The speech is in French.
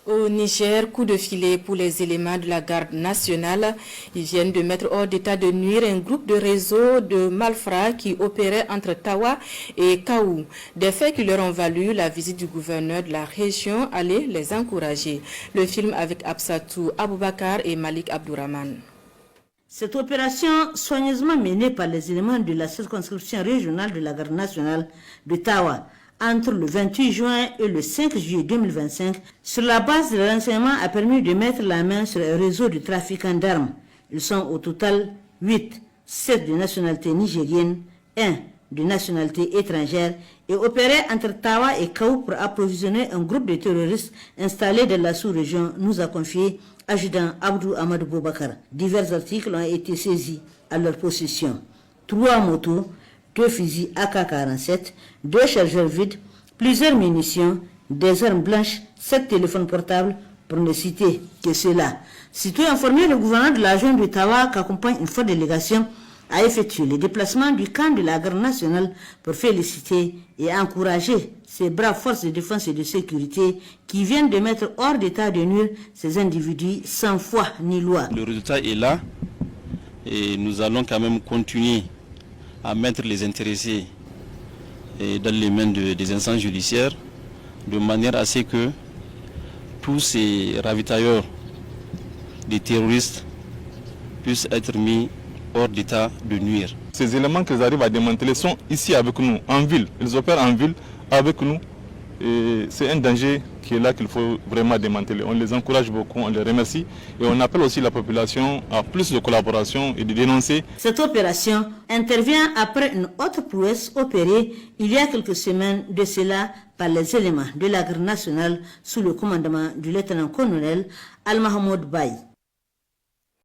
Au Niger, coup de filet pour les éléments de la garde nationale. Ils viennent de mettre hors d'état de nuire un groupe de réseau de malfrats qui opérait entre Tawa et Kaou. Des faits qui leur ont valu la visite du gouverneur de la région aller les encourager. Le film avec Absatou Aboubakar et Malik Abdourahman. Cette opération, soigneusement menée par les éléments de la circonscription régionale de la garde nationale de Tawa, entre le 28 juin et le 5 juillet 2025, sur la base de renseignements, a permis de mettre la main sur un réseau de trafiquants d'armes. Ils sont au total 8, 7 de nationalité nigérienne, 1 de nationalité étrangère et opéraient entre Tawa et Kaou pour approvisionner un groupe de terroristes installés dans la sous-région, nous a confié adjudant Abdou Amadou Boubacar. Divers articles ont été saisis à leur possession. 3 motos, 2 fusils AK-47, 2 chargeurs vides, plusieurs munitions, des armes blanches, 7 téléphones portables, pour ne citer que cela. Sitôt informé, le gouverneur de la région de Tawa, qu'accompagne une forte délégation, a effectué le déplacement du camp de la garde nationale pour féliciter et encourager ces braves forces de défense et de sécurité qui viennent de mettre hors d'état de nuire ces individus sans foi ni loi. Le résultat est là et nous allons quand même continuer à mettre les intéressés dans les mains des instances judiciaires de manière à ce que tous ces ravitailleurs des terroristes puissent être mis hors d'état de nuire. Ces éléments qu'ils arrivent à démanteler sont ici avec nous, en ville. Ils opèrent en ville avec nous. Et c'est un danger qui est là qu'il faut vraiment démanteler. On les encourage beaucoup, on les remercie et on appelle aussi la population à plus de collaboration et de dénoncer. Cette opération intervient après une autre prouesse opérée il y a quelques semaines de cela par les éléments de la garde nationale sous le commandement du lieutenant-colonel Al-Mahmoud Baye.